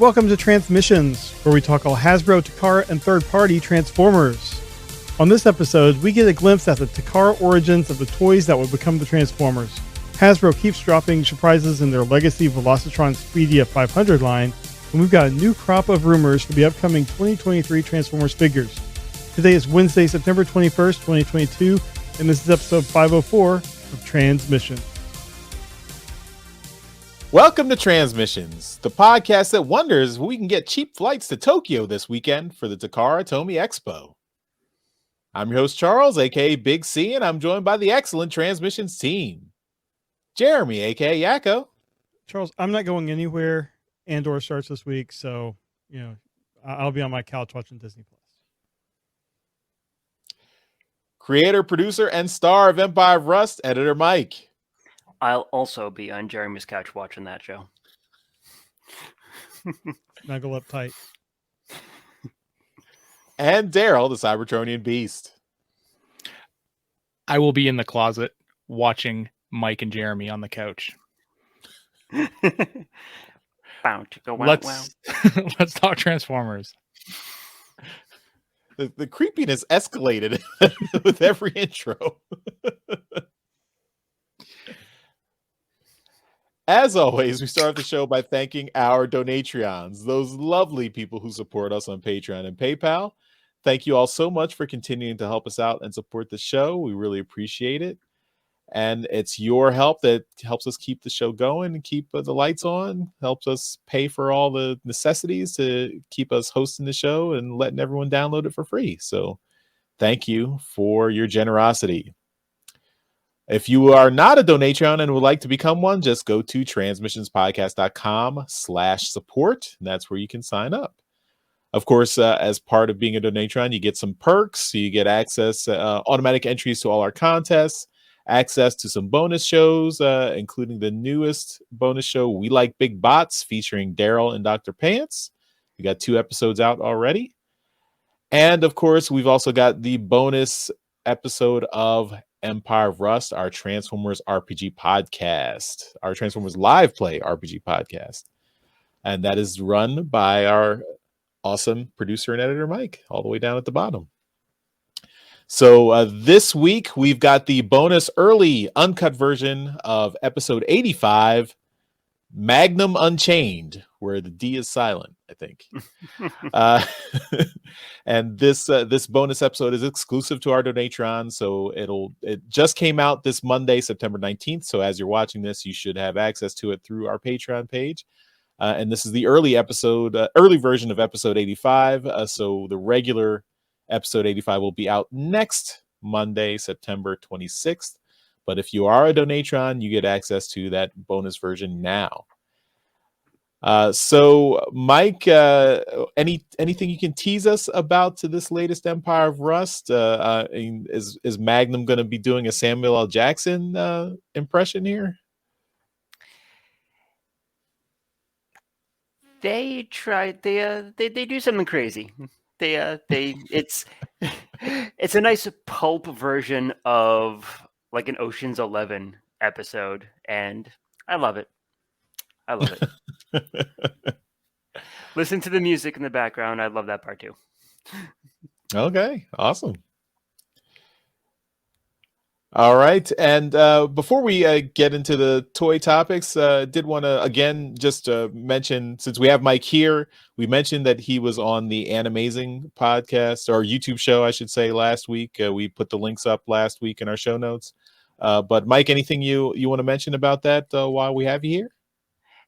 Welcome to Transmissions, where we talk all Hasbro, Takara, and third-party Transformers. On this episode, we get a glimpse at the Takara origins of the toys that would become the Transformers. Hasbro keeps dropping surprises in their Legacy Velocitron Speedia 500 line, and we've got a new crop of rumors for the upcoming 2023 Transformers figures. Today is Wednesday, September 21st, 2022, and this is episode 504 of Transmission. Welcome to Transmissions, the podcast that wonders if we can get cheap flights to Tokyo this weekend for the Takara Tomy Expo. I'm your host, Charles, aka Big C, and I'm joined by the excellent Transmissions team. Jeremy, aka Yakko. Charles, I'm not going anywhere. Andor starts this week, so, I'll be on my couch watching Disney+. Creator, producer, and star of Empire of Rust, editor Mike. I'll also be on Jeremy's couch watching that show. Snuggle up tight. And Daryl, the Cybertronian Beast. I will be in the closet watching Mike and Jeremy on the couch. Let's talk Transformers. The creepiness escalated with every intro. As always, we start the show by thanking our Donatreons, those lovely people who support us on Patreon and PayPal. Thank you all so much for continuing to help us out and support the show. We really appreciate it. And it's your help that helps us keep the show going and keep the lights on, helps us pay for all the necessities to keep us hosting the show and letting everyone download it for free. So thank you for your generosity. If you are not a Donatreon and would like to become one, just go to transmissionspodcast.com/support. And that's where you can sign up. Of course, as part of being a Donatreon, you get some perks. You get access, automatic entries to all our contests, access to some bonus shows, including the newest bonus show, We Like Big Bots, featuring Daryl and Dr. Pants. We got 2 episodes out already. And of course, we've also got the bonus episode of Empire of Rust, our Transformers RPG podcast, our Transformers live play RPG podcast. And that is run by our awesome producer and editor, Mike, all the way down at the bottom. So this week, we've got the bonus early uncut version of episode 85, Magnum Unchained, where the D is silent, I think. And this bonus episode is exclusive to our Donatron, so it just came out this Monday, September 19th. So as you're watching this, you should have access to it through our Patreon page. And this is the early version of episode 85. So the regular episode 85 will be out next Monday, September 26th. But if you are a Donatron, you get access to that bonus version now. So Mike, anything you can tease us about to this latest Empire of Rust? Is Magnum going to be doing a Samuel L. Jackson impression here? They tried. They do something crazy. It's a nice pulp version of like an Ocean's 11 episode, and I love it. Listen to the music in the background. I love that part too. Okay, awesome. All right, and before we get into the toy topics, did want to again just mention, since we have Mike here, we mentioned that he was on the Animazing podcast, or YouTube show, I should say, last week. We put the links up last week in our show notes. But Mike, anything you want to mention about that while we have you here?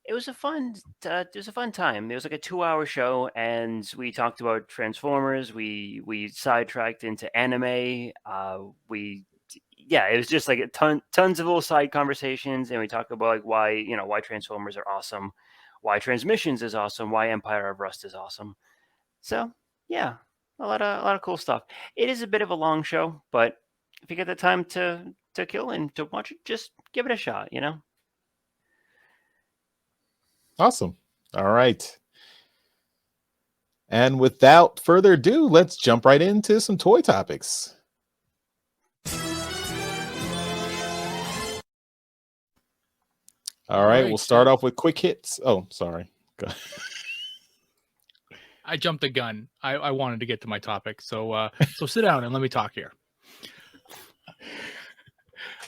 It was a fun time. It was like a 2-hour show, and we talked about Transformers. We sidetracked into anime. It was just like tons of little side conversations, and we talked about like why Transformers are awesome, why Transmissions is awesome, why Empire of Rust is awesome. So yeah, a lot of cool stuff. It is a bit of a long show, but if you get the time to kill and to watch it, just give it a shot. Awesome. All right. And without further ado, let's jump right into some toy topics. All right, we'll start off with quick hits. Oh, sorry. I jumped the gun. I wanted to get to my topic, so so sit down and let me talk here.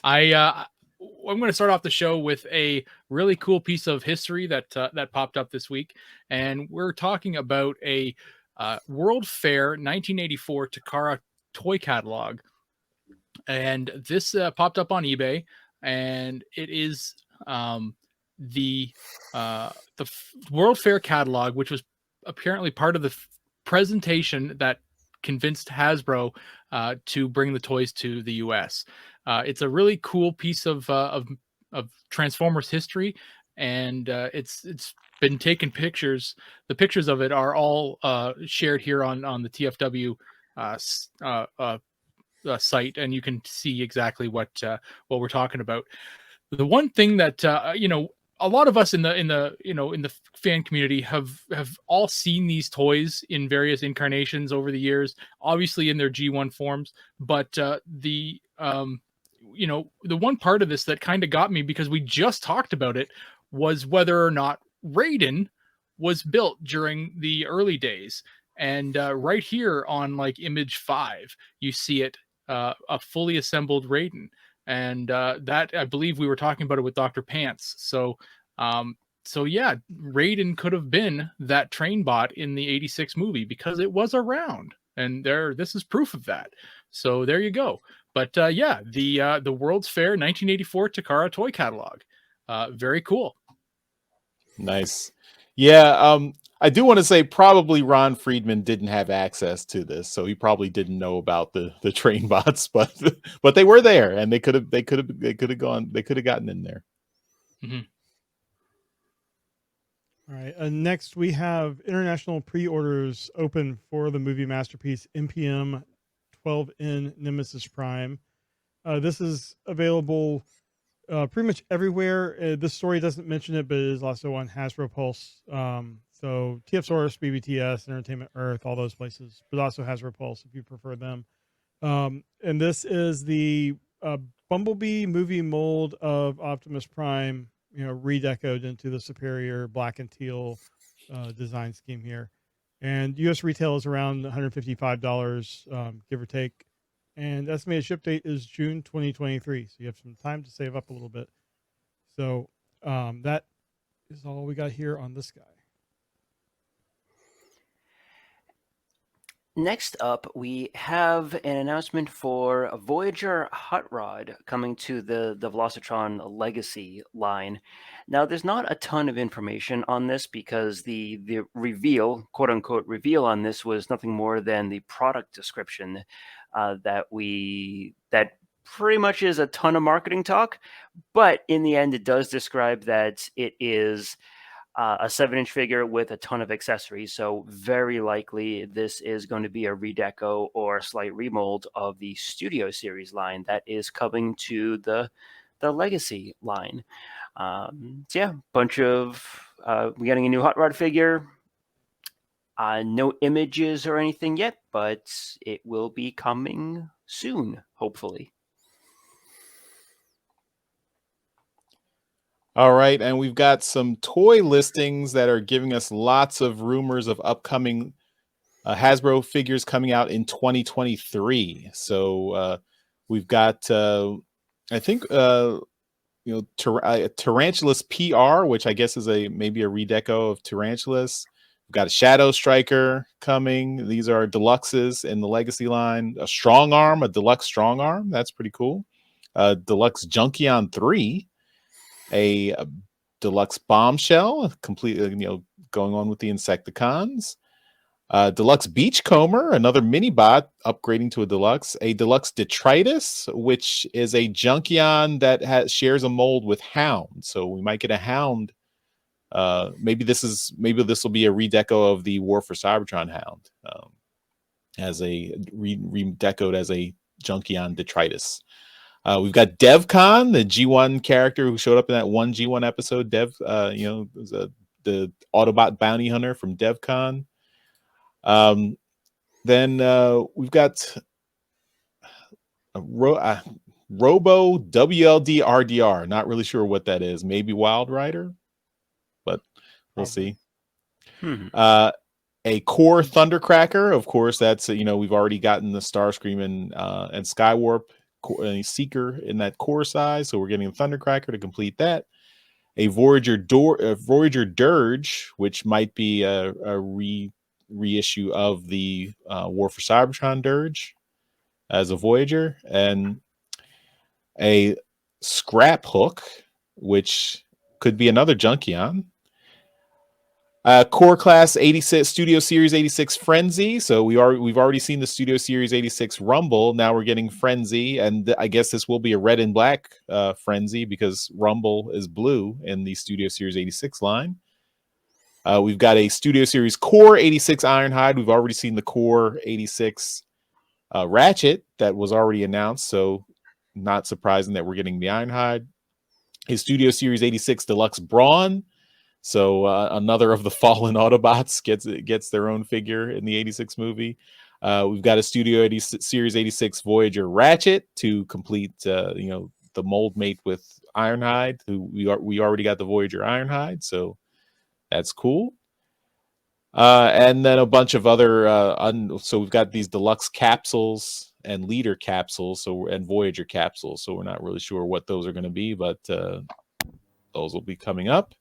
I'm going to start off the show with a really cool piece of history that popped up this week, and we're talking about a World Fair 1984 Takara toy catalog, and this popped up on eBay, and it is the World Fair catalog, which was apparently part of the presentation that convinced Hasbro to bring the toys to the US. It's a really cool piece of Transformers history, and it's been taken pictures. The pictures of it are all shared here on the TFW site, and you can see exactly what we're talking about. The one thing that a lot of us in the fan community have all seen these toys in various incarnations over the years, obviously in their G1 forms, but the one part of this that kind of got me, because we just talked about it, was whether or not Raiden was built during the early days. And right here on like image 5, you see it, a fully assembled Raiden. And that, I believe we were talking about it with Dr. Pants. So yeah, Raiden could have been that train bot in the 86 movie, because it was around, and this is proof of that. So there you go. But yeah, the World's Fair 1984 Takara toy catalog, very cool. Nice. Yeah, I do want to say probably Ron Friedman didn't have access to this, so he probably didn't know about the train bots, but they were there, and they could have gotten in there. Mm-hmm. All right. Next, we have international pre-orders open for the movie masterpiece MPM 12N Nemesis Prime. This is available pretty much everywhere. This story doesn't mention it, but it is also on Hasbro Pulse. So TF Source, BBTS, Entertainment Earth, all those places, but also Hasbro Pulse if you prefer them. And this is the Bumblebee movie mold of Optimus Prime, redecoed into the superior black and teal design scheme here. And US retail is around $155, give or take. And estimated ship date is June 2023. So you have some time to save up a little bit. So that is all we got here on this guy. Next up, we have an announcement for a Voyager Hot Rod coming to the Velocitron Legacy line. Now, there's not a ton of information on this, because the reveal, quote unquote reveal, on this was nothing more than the product description that pretty much is a ton of marketing talk. But in the end, it does describe that it is a 7-inch figure with a ton of accessories. So very likely this is going to be a redeco or a slight remold of the Studio Series line that is coming to the Legacy line. So yeah, bunch of we're getting a new Hot Rod figure. No images or anything yet, but it will be coming soon, hopefully. All right, and we've got some toy listings that are giving us lots of rumors of upcoming Hasbro figures coming out in 2023. So we've got, I think, Tarantulas PR, which I guess is maybe a redeco of Tarantulas. We've got a Shadow Striker coming. These are deluxes in the Legacy line. A Strong Arm, a deluxe Strong Arm. That's pretty cool. Deluxe Junkion 3. A deluxe Bombshell, completely, going on with the Insecticons. Deluxe Beachcomber, another mini bot upgrading to a deluxe. A deluxe Detritus, which is a Junkion that shares a mold with Hound. So we might get a Hound. Maybe this will be a redeco of the War for Cybertron Hound, as a redecoed as a Junkion Detritus. We've got DevCon, the G1 character who showed up in that one G1 episode. Dev, was the Autobot bounty hunter from DevCon. Then we've got a Robo WLD RDR. Not really sure what that is. Maybe Wild Rider, but we'll see. a core Thundercracker. Of course, that's we've already gotten the Starscream and Skywarp Seeker in that core size, so we're getting a Thundercracker to complete that. A Voyager Dirge, which might be a reissue of the War for Cybertron Dirge as a Voyager, and a Scrap Hook, which could be another Junkion. Core Class 86 Studio Series 86 Frenzy. So we've already seen the Studio Series 86 Rumble. Now we're getting Frenzy, and I guess this will be a red and black Frenzy because Rumble is blue in the Studio Series 86 line. We've got a Studio Series Core 86 Ironhide. We've already seen the Core 86 Ratchet that was already announced, so not surprising that we're getting the Ironhide. A Studio Series 86 Deluxe Brawn. So another of the fallen Autobots gets their own figure in the 86 movie. We've got a Studio Series 86 Voyager Ratchet to complete the mold mate with Ironhide, who we already got the Voyager Ironhide, so that's cool. And then a bunch of other so we've got these deluxe capsules and leader capsules, and Voyager capsules, so we're not really sure what those are going to be, but those will be coming up.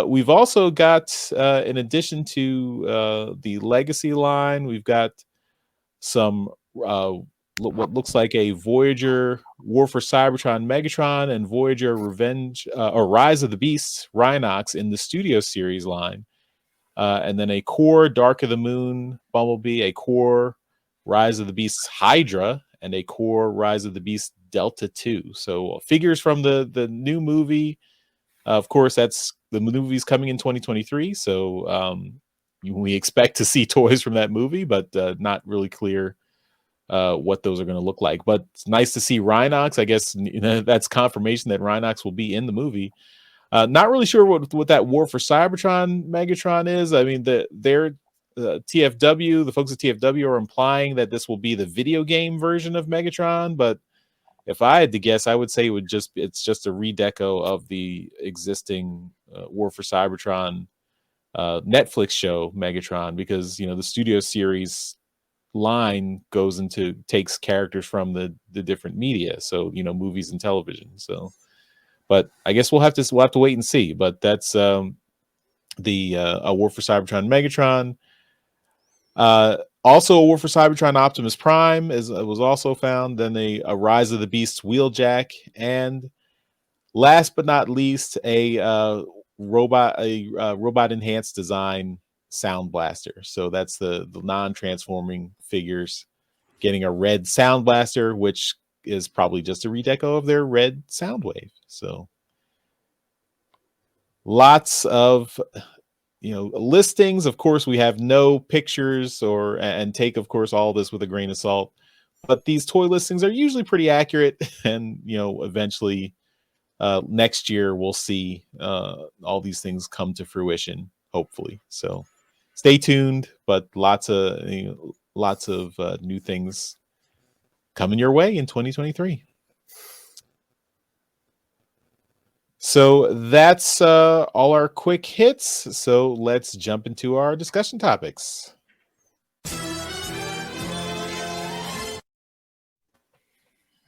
We've also got, in addition to the Legacy line, we've got some what looks like a Voyager War for Cybertron Megatron and Voyager Revenge or Rise of the Beasts Rhinox in the Studio Series line, and then a core Dark of the Moon Bumblebee, a core Rise of the Beasts Hydra, and a core Rise of the Beasts Delta 2. So figures from the new movie. Of course, that's the movie's coming in 2023, so we expect to see toys from that movie, but not really clear what those are going to look like. But it's nice to see Rhinox. I guess that's confirmation that Rhinox will be in the movie. Not really sure what that War for Cybertron Megatron is. I mean, their TFW, the folks at TFW are implying that this will be the video game version of Megatron, but if I had to guess, I would say it's just a redeco of the existing War for Cybertron Netflix show Megatron, because the Studio Series line takes characters from the different media, so movies and television. So, but I guess we'll have to wait and see. But that's the War for Cybertron Megatron. Also, a War for Cybertron Optimus Prime was also found. Then a Rise of the Beasts Wheeljack, and last but not least, a robot enhanced design Sound Blaster. So that's the non-transforming figures getting a red Sound Blaster, which is probably just a redeco of their red Soundwave. So lots of listings. Of course, we have no pictures and take, of course, all this with a grain of salt, but these toy listings are usually pretty accurate, and eventually next year we'll see all these things come to fruition, hopefully. So stay tuned, but lots of new things coming your way in 2023. So that's all our quick hits. So let's jump into our discussion topics.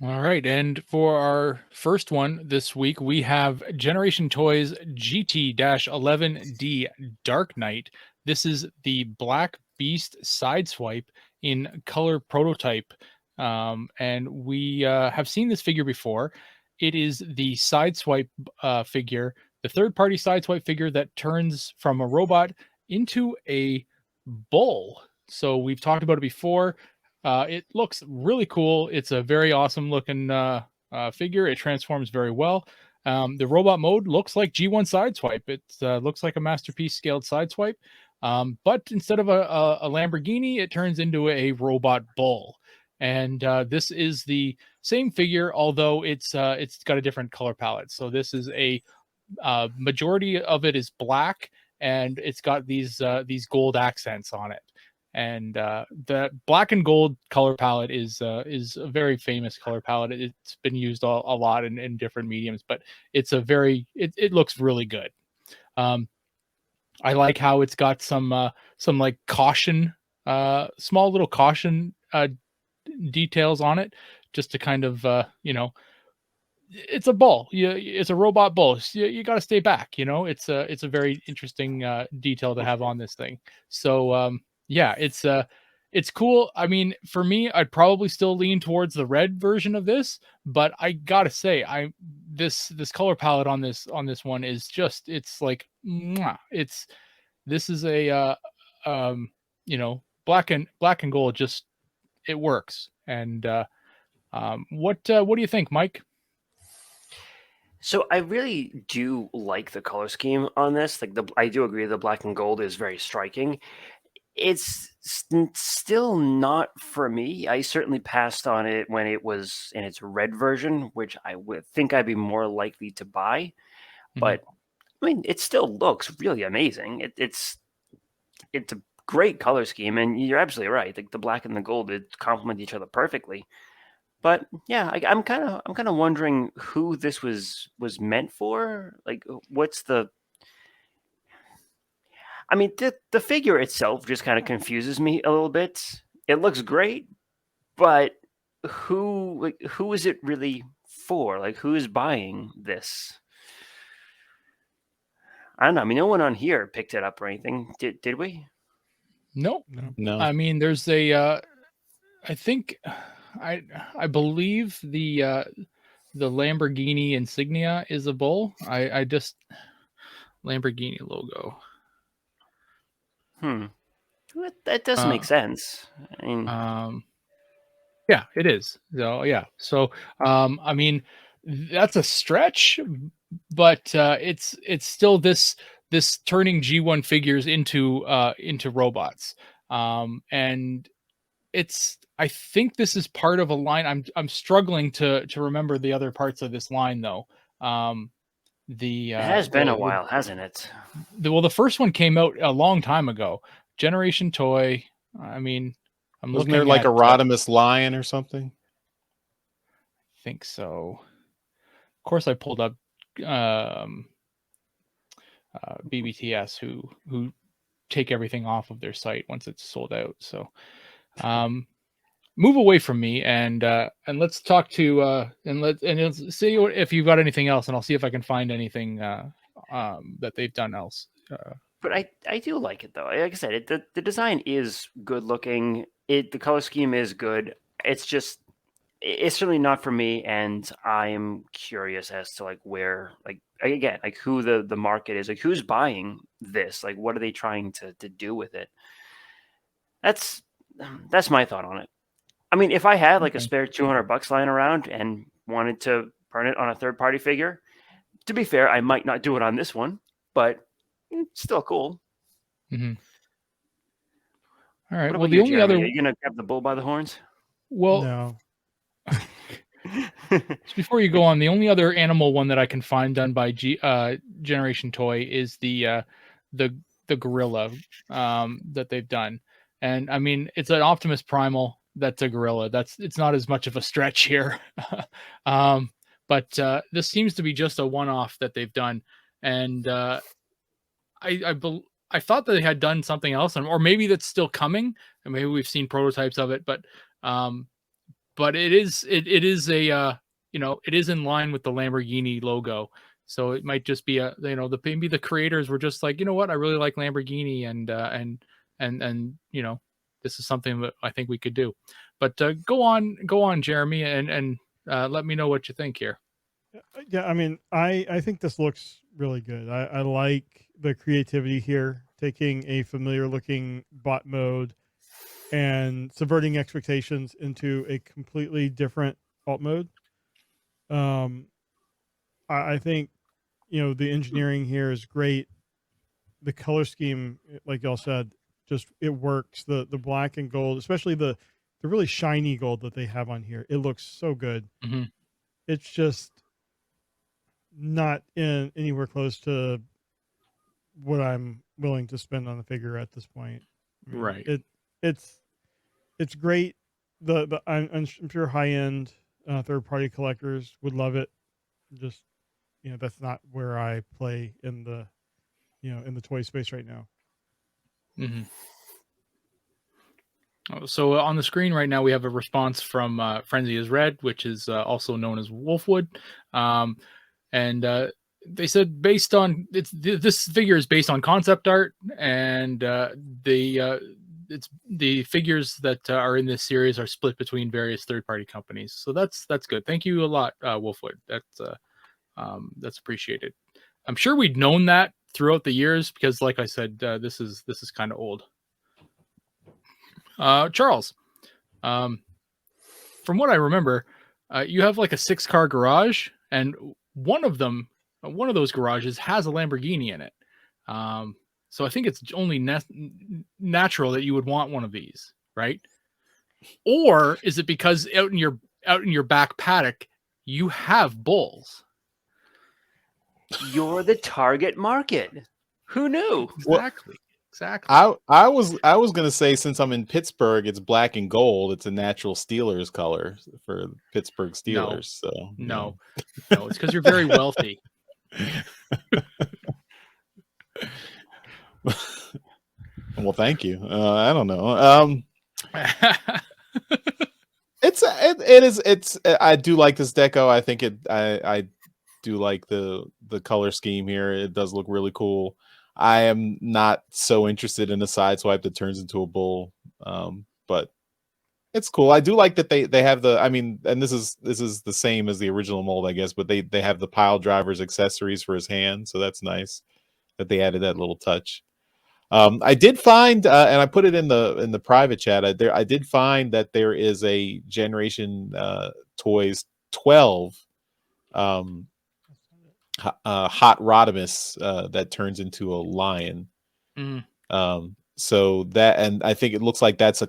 All right. And for our first one this week, we have Generation Toys GT-11D Darknight. This is the Black Beast Sideswipe in color prototype. And we have seen this figure before. It is the Sideswipe figure, the third-party Sideswipe figure that turns from a robot into a bull. So we've talked about it before. It looks really cool. It's a very awesome looking figure. It transforms very well. The robot mode looks like G1 Sideswipe. It looks like a Masterpiece scaled Sideswipe. But instead of a Lamborghini, it turns into a robot bull. And this is the same figure, although it's got a different color palette. So this is a majority of it is black, and it's got these gold accents on it. And the black and gold color palette is a very famous color palette. It's been used a lot in different mediums, but it's it looks really good. I like how it's got some like caution, small little caution details on it, just to kind of it's a bull. It's a robot bull. So you got to stay back. It's a very interesting detail to have on this thing. So yeah, it's cool. I mean, for me, I'd probably still lean towards the red version of this, but I gotta say, this color palette on this one is just, it's like, mwah. This is a black and gold. Just, it works. And what do you think, Mike? So I really do like the color scheme on this. Like I do agree the black and gold is very striking. It's still not for me. I certainly passed on it when it was in its red version, which I would think I'd be more likely to buy. But I mean, it still looks really amazing. It's a great color scheme, and you're absolutely right. Like the black and the gold, it complement each other perfectly. But yeah, I'm kind of wondering who this was meant for. Like, what's the? I mean, the figure itself just kind of confuses me a little bit. It looks great, but who is it really for? Like, who is buying this? I don't know. I mean, no one on here picked it up or anything. Did we? No. No. I mean, there's I think, I believe the Lamborghini insignia is a bull. I just, Lamborghini logo. That does make sense. I mean, yeah, it is. So yeah. So I mean, that's a stretch, but it's still this turning G1 figures into robots. And I think this is part of a line. I'm struggling to remember the other parts of this line though. It has been a while, hasn't it? The first one came out a long time ago. Generation Toy. I mean, I'm Wasn't looking there like at, a Rodimus lion or something? I think so. Of course, I pulled up BBTS, who take everything off of their site once it's sold out. So move away from me and let's talk to let's see if you've got anything else, and I'll see if I can find anything that they've done else. But I do like it though. Like I said, the design is good looking. The color scheme is good. It's just, it's certainly not for me, and I'm curious as to like where, like, again, like who the market is, like who's buying this, like what are they trying to do with it. That's my thought on it. I mean, if I had like a spare $200 lying around and wanted to burn it on a third party figure, to be fair, I might not do it on this one, but it's still cool. Mm-hmm. All right. What Well, about the you, only Jeremy? other, Are you gonna grab the bull by the horns? well, No. before you go on, the only other animal one that I can find done by Generation Toy is the gorilla that they've done. And I mean, it's an Optimus Primal that's a gorilla. It's not as much of a stretch here. But this seems to be just a one-off that they've done. And I thought that they had done something else, or maybe that's still coming, and maybe we've seen prototypes of it, but it is a it is in line with the Lamborghini logo, so it might just be maybe the creators were just like, you know what, I really like Lamborghini, and this is something that I think we could do. But go on, Jeremy, and let me know what you think here. Yeah, I mean, I think this looks really good. I like the creativity here, taking a familiar looking bot mode and subverting expectations into a completely different alt mode. I think, the engineering here is great. The color scheme, like y'all said, just, it works. The black and gold, especially the really shiny gold that they have on here, it looks so good. Mm-hmm. It's just not in anywhere close to what I'm willing to spend on the figure at this point. I mean, right. It's great. I'm sure high end third party collectors would love it. Just, that's not where I play in the in the toy space right now. Mm-hmm. So on the screen right now, we have a response from Frenzy is Red, which is also known as Wolfwood. And they said based on this figure is based on concept art, and it's the figures that are in this series are split between various third-party companies. So that's good. Thank you a lot, Wolfwood. That's appreciated. I'm sure we'd known that throughout the years because, like I said, this is kind of old. Charles, from what I remember, you have like a 6-car garage, and one of those garages has a Lamborghini in it. So I think it's only natural that you would want one of these, right? Or is it because out in your back paddock you have bulls? You're the target market. Who knew? Exactly. I was gonna say, since I'm in Pittsburgh, it's black and gold. It's a natural Steelers color for Pittsburgh Steelers. No, it's because you're very wealthy. Well, thank you. I don't know. It's I do like this deco. I think I do like the color scheme here. It does look really cool. I am not so interested in a Sideswipe that turns into a bull, but it's cool. I do like that they have the. I mean, and this is the same as the original mold, I guess, but they have the pile driver's accessories for his hand, so that's nice that they added that little touch. I did find, and I put it in the private chat. I did find that there is a Generation Toys 12 hot Rodimus that turns into a lion. So that, and I think it looks like that's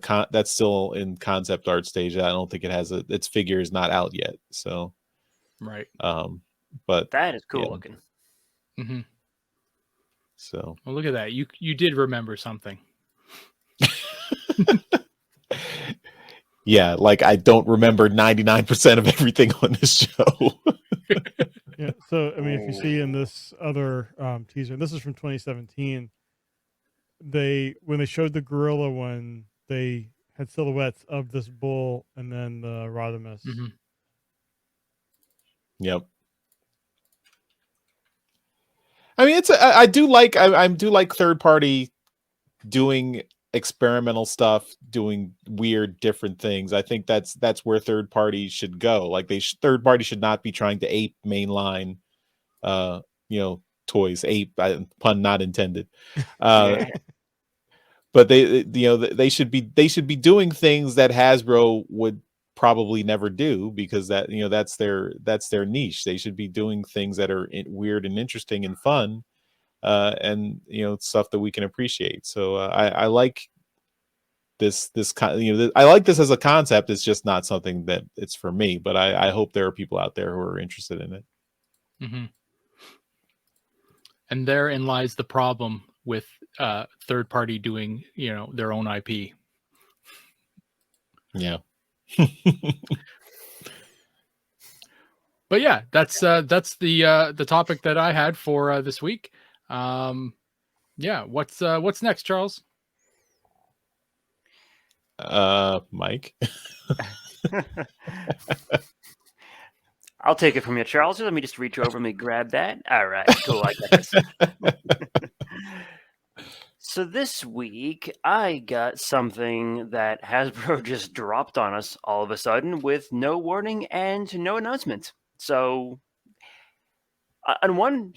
still in concept art stage. I don't think it has its figure is not out yet. So right. But that is cool looking. Mm-hmm. So well, look at that. You did remember something. Yeah, like I don't remember 99% of everything on this show. Yeah, so I mean, if you see in this other teaser, and this is from 2017, when they showed the gorilla one, they had silhouettes of this bull and then the Rodimus. Mm-hmm. Yep. I mean, I do like third party doing experimental stuff, doing weird different things. I think that's where third party should go. Like third party should not be trying to ape mainline toys. Ape, pun not intended. But they should be doing things that Hasbro would probably never do, because that's their niche. They should be doing things that are weird and interesting and fun, and stuff that we can appreciate. So I like this I like this as a concept. It's just not something that it's for me, but I hope there are people out there who are interested in it. Mm-hmm. And therein lies the problem with third party doing their own IP. Yeah. But yeah, that's the topic that I had for this week. Yeah, what's next, Charles? Mike. I'll take it from you, Charles. Let me just reach over and grab that. All right, cool. I got this. So this week, I got something that Hasbro just dropped on us all of a sudden with no warning and no announcement. So, on one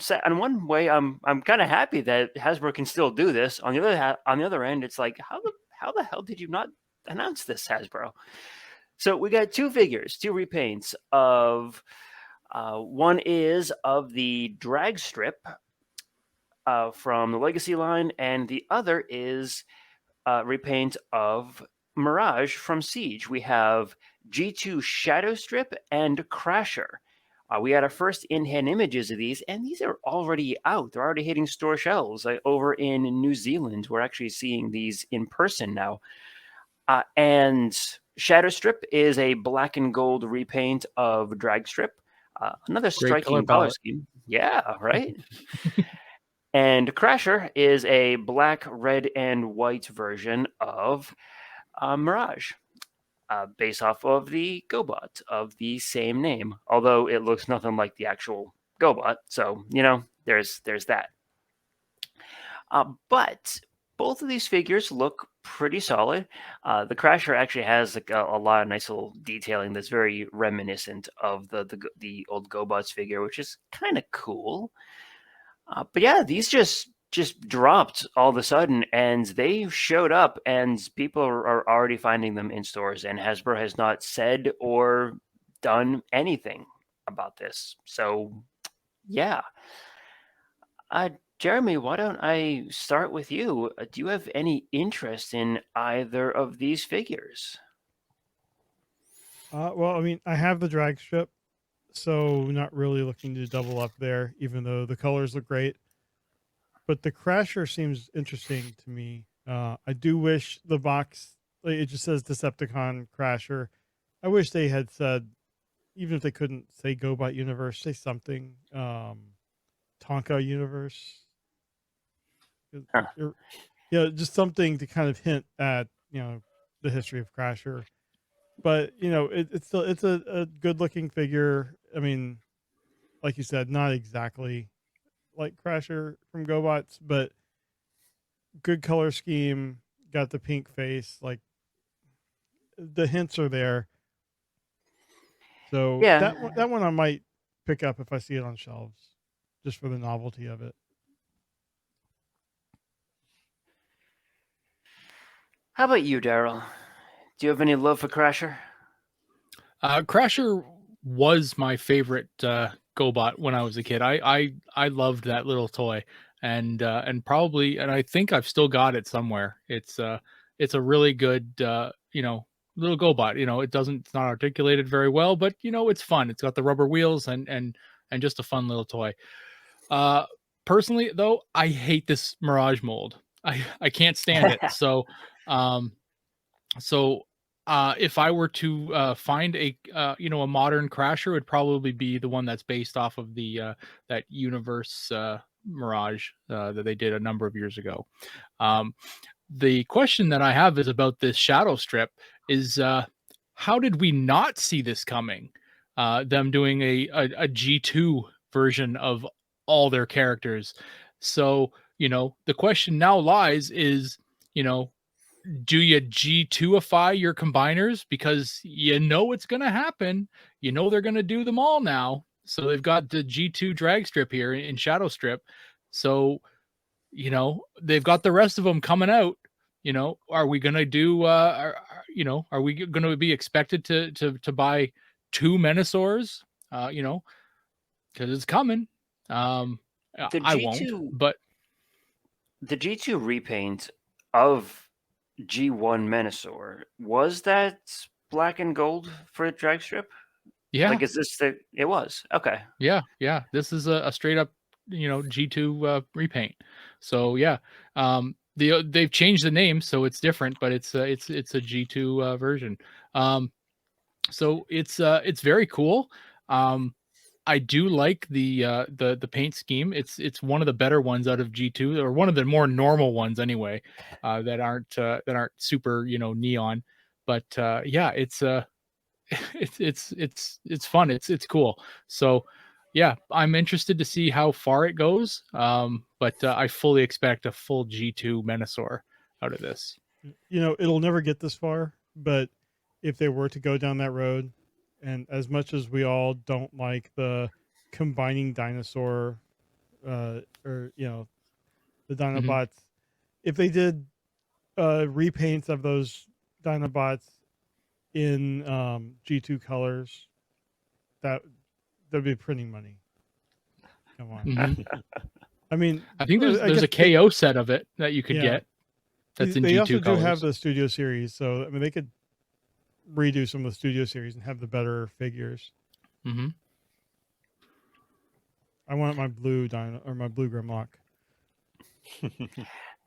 way, I'm kind of happy that Hasbro can still do this. On the other end, it's like, how the hell did you not announce this, Hasbro? So we got two figures, two repaints of. One is of the Dragstrip from the Legacy line, and the other is repaint of Mirage from Siege. We have G2 Shadowstrip and Crasher. We had our first in-hand images of these, and these are already out. They're already hitting store shelves. Over in New Zealand, we're actually seeing these in person now. And Shadowstrip is a black and gold repaint of Dragstrip. Another striking color scheme. Yeah, right? And Crasher is a black, red, and white version of Mirage, based off of the GoBot of the same name, although it looks nothing like the actual GoBot. So, there's that. But both of these figures look pretty solid. The Crasher actually has like a lot of nice little detailing that's very reminiscent of the old GoBots figure, which is kind of cool. But yeah, these just dropped all of a sudden, and they showed up, and people are already finding them in stores, and Hasbro has not said or done anything about this. So yeah. Jeremy, why don't I start with you? Do you have any interest in either of these figures? Well, I mean, I have the drag strip, so not really looking to double up there, even though the colors look great. But the Crasher seems interesting to me. I do wish the box, like, it just says Decepticon Crasher. I wish they had said, even if they couldn't say GoBot Universe, say something. Tonka Universe. Huh. Just something to kind of hint at, the history of Crasher. But, it's still, it's a good looking figure. I mean, like you said, not exactly like Crasher from GoBots, but good color scheme, got the pink face, like the hints are there. So Yeah. that one I might pick up if I see it on shelves, just for the novelty of it. How about you, Daryl? Do you have any love for Crasher? Crasher was my favorite GoBot when I was a kid. I loved that little toy, and probably, and I think I've still got it somewhere. It's a really good little GoBot. It's not articulated very well, but it's fun. It's got the rubber wheels and just a fun little toy. Personally though, I hate this Mirage mold. I can't stand it. So if I were to find a modern Crasher, it would probably be the one that's based off of the that Universe Mirage that they did a number of years ago. The question that I have is about this Shadowstrip is how did we not see this coming? Them doing a G2 version of all their characters. So, the question now lies is, do you G2ify your combiners? Because it's going to happen. They're going to do them all now. So they've got the G2 drag strip here in Shadowstrip. So, they've got the rest of them coming out. Are we going to do, are we going to be expected to buy 2 Menasors? Because it's coming. The I G2, won't, but the G2 repaint of G1 Menasor, was that black and gold for the drag strip? yeah. Like, is this it was? Okay. Yeah. This is a straight up, G2 repaint. So yeah, they've changed the name, so it's different, but it's a G2 version. So it's very cool. I do like the paint scheme. It's one of the better ones out of G2, or one of the more normal ones anyway, that aren't super neon. But yeah, it's it's fun. It's cool. So yeah, I'm interested to see how far it goes. But I fully expect a full G2 Menasor out of this. It'll never get this far, but if they were to go down that road, and as much as we all don't like the combining dinosaur, or the Dinobots, if they did repaints of those Dinobots in G2 colors, that'd be printing money. Come on. Mm-hmm. I mean, I think there's a KO set of it that you could get. That's in they G2 also colors. do have the Studio Series, so I mean they could redo some of the Studio Series and have the better figures. Mm-hmm. I want my blue my blue Grimlock.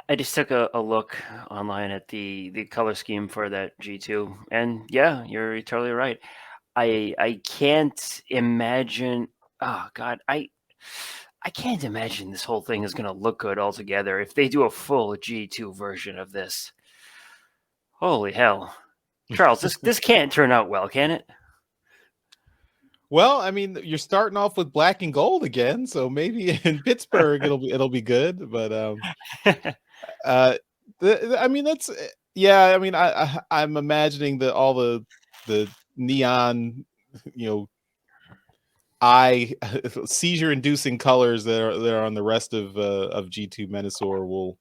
I just took a look online at the color scheme for that G2, and yeah, you're totally right. I can't imagine. Oh God, I I can't imagine this whole thing is going to look good altogether if they do a full G2 version of this. Holy hell. Charles, this can't turn out well, can it? Well, I mean, you're starting off with black and gold again, so maybe in Pittsburgh it'll be good. But I mean, that's I mean, I'm imagining that all the neon, eye seizure-inducing colors that are on the rest of G2 Menasor will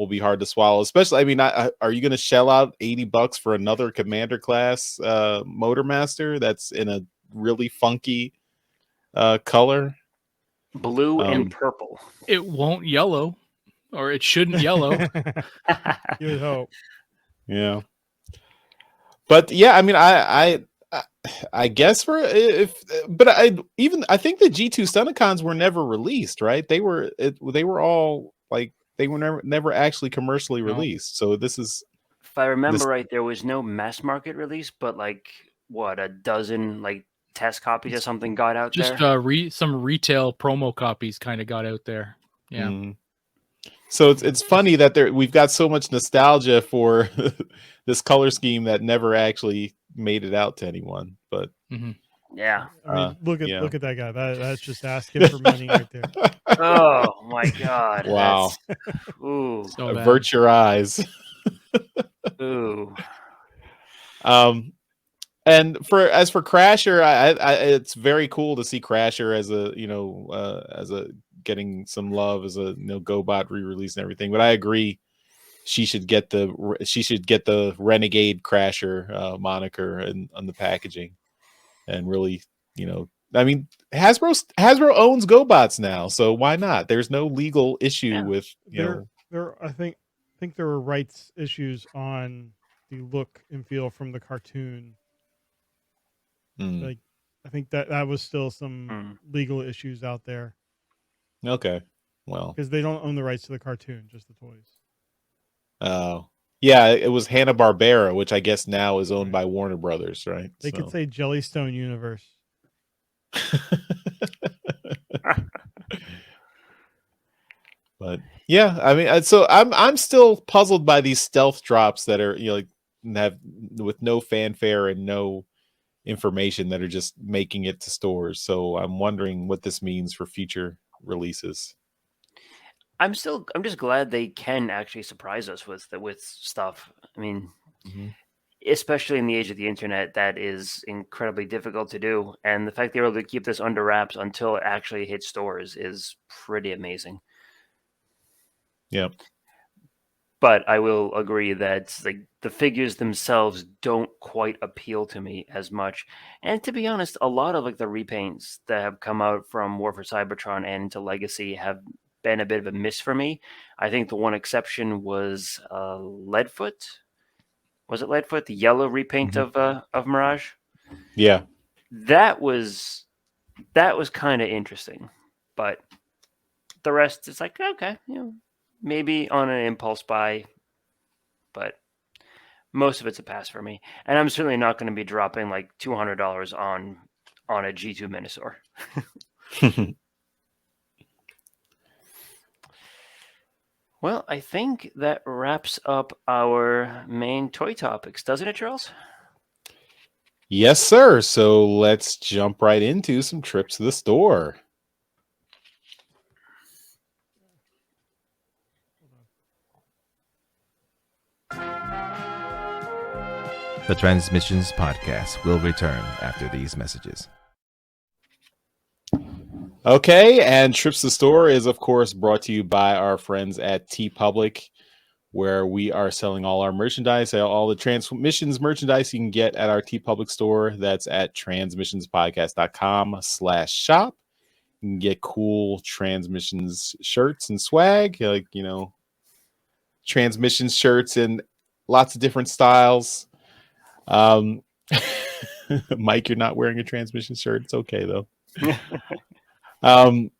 be hard to swallow. Especially, I mean, are you going to shell out $80 for another Commander class Motormaster that's in a really funky color? Blue and purple. It won't yellow, or it shouldn't yellow. You would hope. Yeah. But yeah, I mean, I guess I think the G2 Sunicons were never released, right? They were all like, they were never actually commercially released. So this is, if I remember right, there was no mass market release, but like a dozen like test copies or something got out there. Just some retail promo copies kind of got out there. Yeah. Mm. So it's funny that we've got so much nostalgia for this color scheme that never actually made it out to anyone. But yeah, I mean, look at that guy. That's just asking for money right there. Oh my god! Wow! Ooh, so avert your eyes. Ooh. And as for Crasher, it's very cool to see Crasher as a getting some love as a GoBot re-release and everything. But I agree, she should get the Renegade Crasher moniker on the packaging, and really, I mean, Hasbro owns GoBots now, so why not? There's no legal issue with I think there were rights issues on the look and feel from the cartoon. Like, I think that was still some legal issues out there. Okay, well, because they don't own the rights to the cartoon, just the toys. Oh, yeah, it was Hanna-Barbera, which I guess now is owned by Warner Brothers, right? They could say Jellystone Universe. But yeah, I mean, so I'm still puzzled by these stealth drops that are have with no fanfare and no information that are just making it to stores. So I'm wondering what this means for future releases. I'm just glad they can actually surprise us with stuff. I mean, especially in the age of the internet, that is incredibly difficult to do. And the fact they were able to keep this under wraps until it actually hits stores is pretty amazing. Yeah. But I will agree that the figures themselves don't quite appeal to me as much. And to be honest, a lot of the repaints that have come out from War for Cybertron and into Legacy have been a bit of a miss for me. I think the one exception was Leadfoot. Was it Leadfoot? The yellow repaint of Mirage? Yeah. That was kind of interesting. But the rest is like, okay, maybe on an impulse buy, but most of it's a pass for me. And I'm certainly not going to be dropping like $200 on a G2 Menasor. Well, I think that wraps up our main toy topics, doesn't it, Charles? Yes, sir. So let's jump right into some trips to the store. The Transmissions Podcast will return after these messages. Okay, and Trips to the Store is, of course, brought to you by our friends at TeePublic, where we are selling all our merchandise, all the Transmissions merchandise you can get at our TeePublic store. That's at transmissionspodcast.com/shop. You can get cool Transmissions shirts and swag, Transmissions shirts in lots of different styles. Mike, you're not wearing a Transmission shirt. It's okay though. I'm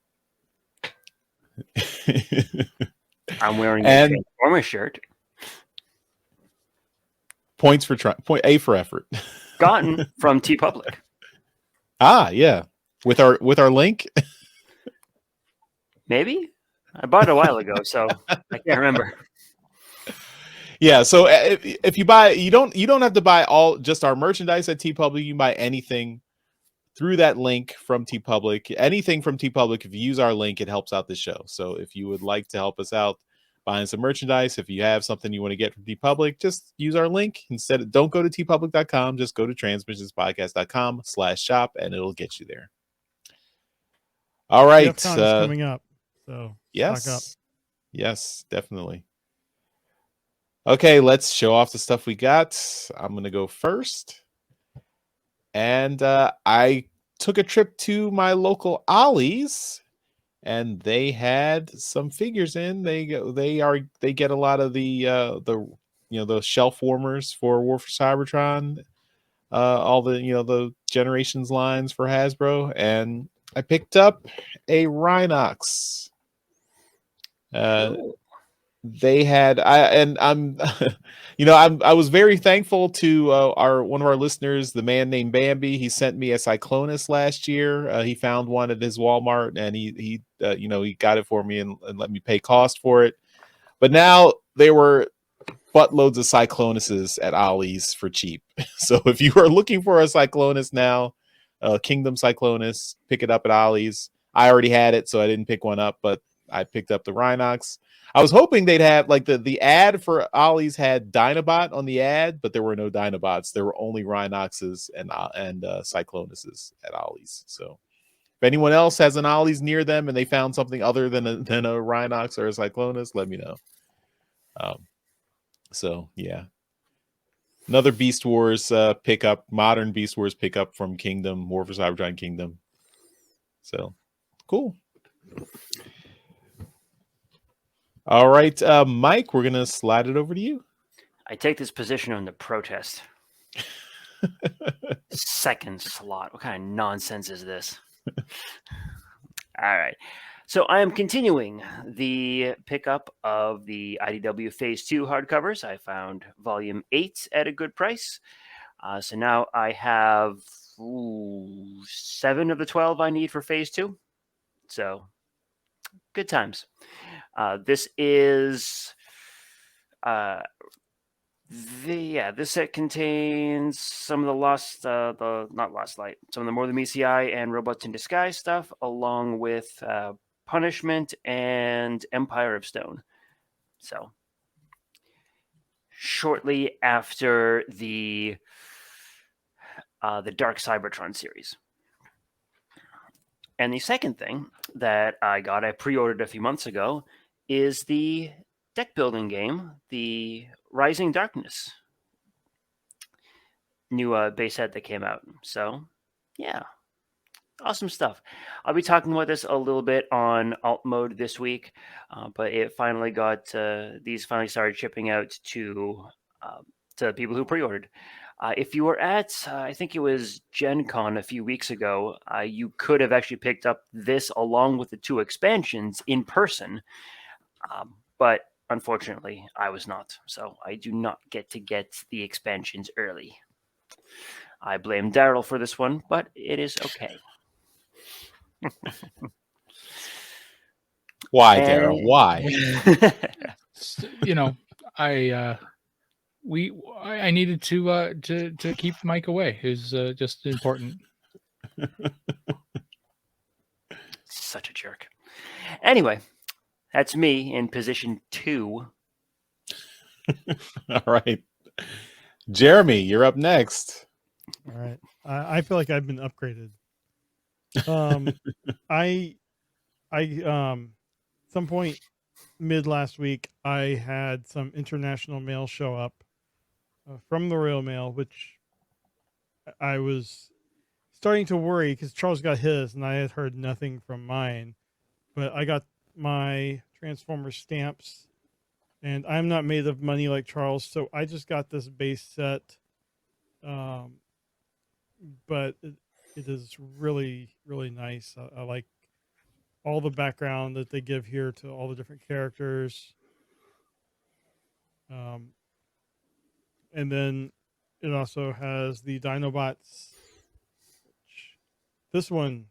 wearing a Transformer shirt. Point A for effort. Gotten from TeePublic. Yeah. With our link. Maybe I bought it a while ago, so I can't remember. Yeah, so if you buy, you don't have to buy just our merchandise at TeePublic. You can buy anything through that link from TeePublic. Anything from TeePublic, if you use our link, it helps out the show. So if you would like to help us out buying some merchandise, if you have something you want to get from TeePublic, just use our link. Instead, don't go to tpublic.com, just go to transmissionspodcast.com/shop and it'll get you there. All right. DEF CON is coming up. So yes. stock up. Yes, definitely. Okay, let's show off the stuff we got. I'm going to go first. And I took a trip to my local Ollie's, and they had some figures in. They get a lot of the shelf warmers for War for Cybertron, all the Generations lines for Hasbro, and I picked up a Rhinox. They had I'm I was very thankful to one of our listeners, the man named Bambi. He sent me a Cyclonus last year. He found one at his Walmart, and he got it for me and let me pay cost for it. But now there were buttloads of Cyclonuses at Ollie's for cheap. So if you are looking for a Cyclonus now, Kingdom Cyclonus, pick it up at Ollie's. I already had it, so I didn't pick one up, but I picked up the Rhinox. I was hoping they'd have, like, the ad for Ollie's had Dinobot on the ad, but there were no Dinobots. There were only Rhinoxes and Cyclonuses at Ollie's. So if anyone else has an Ollie's near them and they found something other than a Rhinox or a Cyclonus, let me know. So yeah, another Beast Wars pickup, modern Beast Wars pickup from Kingdom, War for Cybertron Kingdom. So cool. All right, Mike, we're gonna slide it over to you. I take this position on the protest. Second slot. What kind of nonsense is this? All right. So I am continuing the pickup of the IDW Phase 2 hardcovers. I found Volume 8 at a good price. So now I have 7 of the 12 I need for Phase 2. So good times. This is this set contains some of the some of the More Than ECI and Robots in Disguise stuff, along with Punishment and Empire of Stone. So shortly after the Dark Cybertron series. And the second thing that I pre-ordered a few months ago, is the deck building game, the Rising Darkness new base set that came out. So yeah, awesome stuff. I'll be talking about this a little bit on alt mode this week, but it finally these finally started shipping out to people who pre-ordered. If you were at, I think it was Gen Con a few weeks ago, you could have actually picked up this along with the 2 expansions in person. But unfortunately, I was not. So I do not get the expansions early. I blame Daryl for this one, but it is okay. Why, Daryl? Why? I needed to keep Mike away. Who's just important. Such a jerk. Anyway, that's me in position 2. All right, Jeremy, you're up next. All right, I feel like I've been upgraded. I some point mid last week, I had some international mail show up from the Royal Mail, which I was starting to worry because Charles got his and I had heard nothing from mine. But I got my Transformers stamps, and I'm not made of money like Charles, so I just got this base set. But it is really, really nice. I like all the background that they give here to all the different characters. And then it also has the Dinobots. This one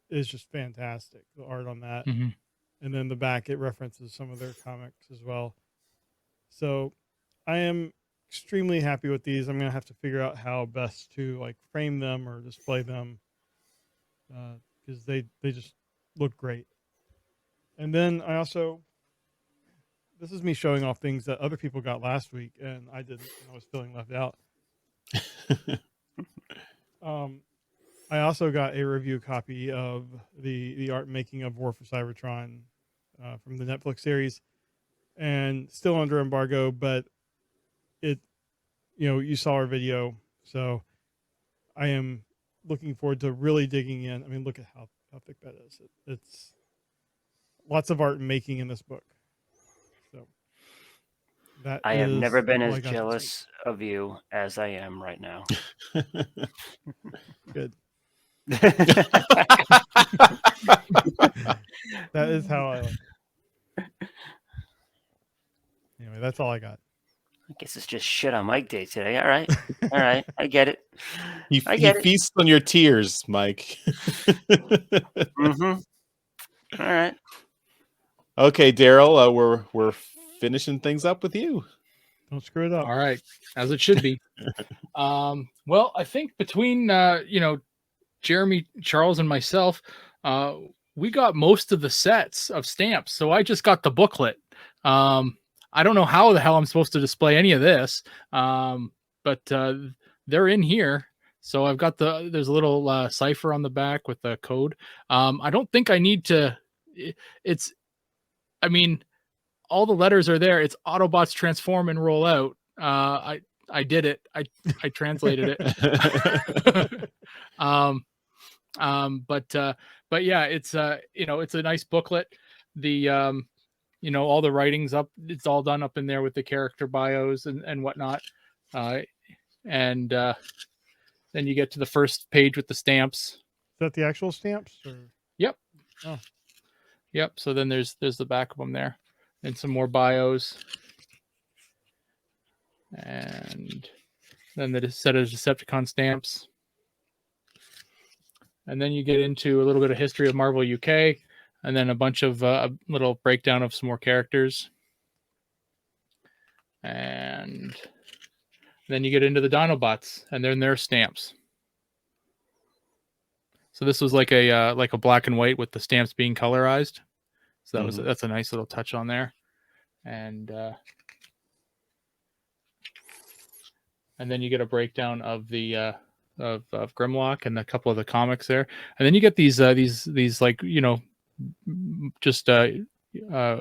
is just fantastic. The art on that. Mm-hmm. and then the back it references some of their comics as well. So I am extremely happy with these. I'm gonna have to figure out how best to like frame them or display them because they just look great. And then I also, this is me showing off things that other people got last week and I didn't. And I was feeling left out. I also got a review copy of the art making of War for Cybertron from the Netflix series, and still under embargo, but it, you saw our video, so I am looking forward to really digging in. I mean, look at how thick that is. It's lots of art making in this book. So that I have never been all I as got this jealous of you as I am right now. week. Good. That is how I like it. Anyway, that's all I got. I guess it's just shit on Mike Day today. All right. All right. I get it. He I get it. feasts on your tears, Mike. Mm-hmm. All right. Okay, Daryl, we're finishing things up with you. Don't screw it up. All right, as it should be. Well, I think between Jeremy, Charles, and myself, we got most of the sets of stamps. So I just got the booklet. I don't know how the hell I'm supposed to display any of this, but they're in here. So I've got there's a little cipher on the back with the code. I don't think I need to. All the letters are there. It's Autobots transform and roll out. I did it. I translated it. But yeah, it's it's a nice booklet. The all the writings up, it's all done up in there with the character bios and whatnot. And then you get to the first page with the stamps. Is that the actual stamps? Or? Yep. Oh. Yep. So then there's the back of them there, and some more bios. And then the set of Decepticon stamps. And then you get into a little bit of history of Marvel UK, and then a bunch of a little breakdown of some more characters. And then you get into the Dinobots, and then their stamps. So this was like a black and white with the stamps being colorized. So that's a nice little touch on there. And then you get a breakdown of the of Grimlock and a couple of the comics there, and then you get these like just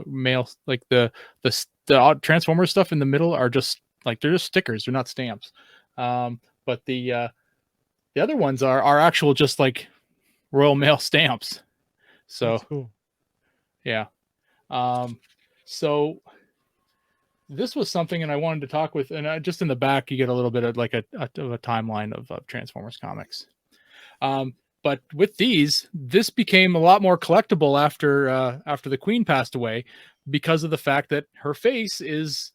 mail, like the Transformers stuff in the middle are just like they're just stickers, they're not stamps. But the other ones are actual just like Royal Mail stamps. So that's cool. Yeah. So this was something, and I wanted to talk with, and just in the back, you get a little bit of like a timeline of Transformers comics. But with this became a lot more collectible after the Queen passed away, because of the fact that her face is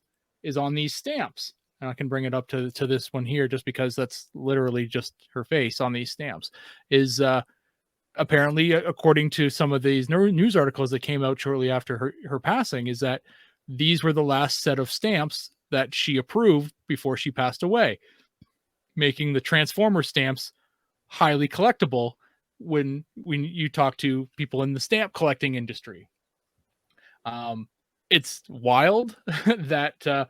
on these stamps. And I can bring it up to this one here, just because that's literally just her face on these stamps. Is apparently, according to some of these news articles that came out shortly after her passing, is that these were the last set of stamps that she approved before she passed away, making the Transformer stamps highly collectible when you talk to people in the stamp collecting industry. It's wild that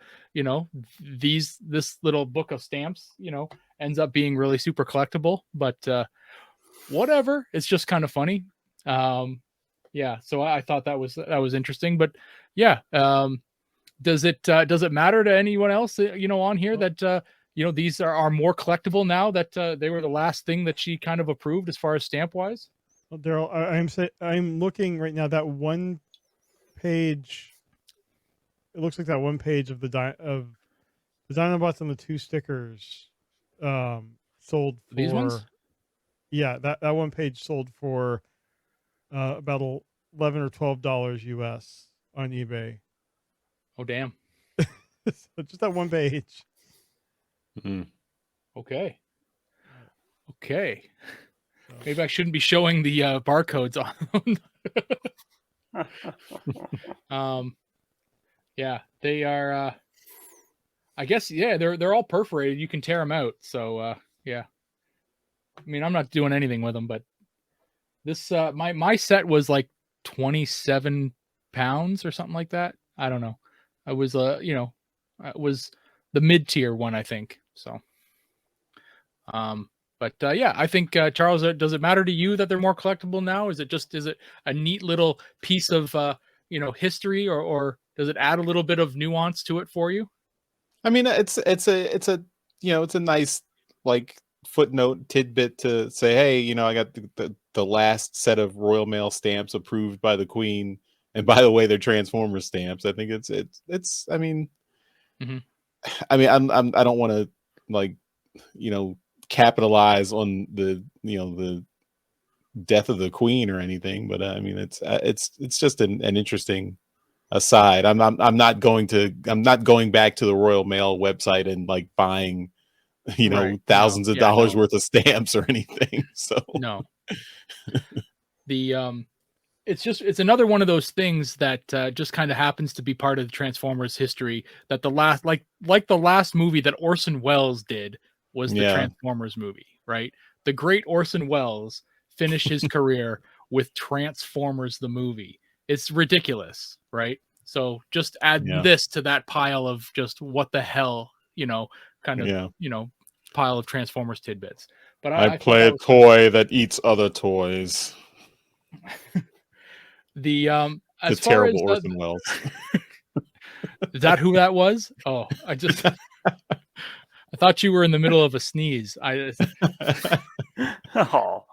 this little book of stamps ends up being really super collectible, but whatever, it's just kind of funny. Yeah, so I thought that was interesting. But yeah, does it matter to anyone else on here that these are more collectible now that they were the last thing that she kind of approved as far as stamp wise? Well, Daryl, I'm looking right now, that one page. It looks like that one page of the Dinobots and the two stickers sold for these ones. Yeah, that one page sold for about $11 or $12 US on eBay. Oh damn! So just that one page. Mm. Okay. Maybe I shouldn't be showing the barcodes on them. Yeah, they are. I guess they're all perforated. You can tear them out. So yeah. I mean, I'm not doing anything with them, but this my set was like 27 pounds or something like that. I don't know. I was it was the mid tier one, I think. So, but yeah, I think Charles, does it matter to you that they're more collectible now? Is it a neat little piece of history, or does it add a little bit of nuance to it for you? I mean, it's a it's a nice like footnote tidbit to say, hey, I got the last set of Royal Mail stamps approved by the Queen, and by the way, they're Transformers stamps. I think it's. I mean, Mhm. I mean, I don't want to like capitalize on the the death of the Queen or anything, but I mean, it's just an interesting aside. I'm not going back to the Royal Mail website and like buying Right. thousands No. of Yeah, dollars no. worth of stamps or anything. So No. The it's another one of those things that just kind of happens to be part of the Transformers history, that the last like the last movie that Orson Welles did was the Yeah. Transformers movie, right? The great Orson Welles finished his career with Transformers the movie. It's ridiculous, right? So just add Yeah. this to that pile of just what the hell, kind of, Yeah. Pile of Transformers tidbits. But I thought play that a was toy that eats other toys. the The as far terrible as Orson Welles. is that who that was? Oh, I thought you were in the middle of a sneeze. Oh,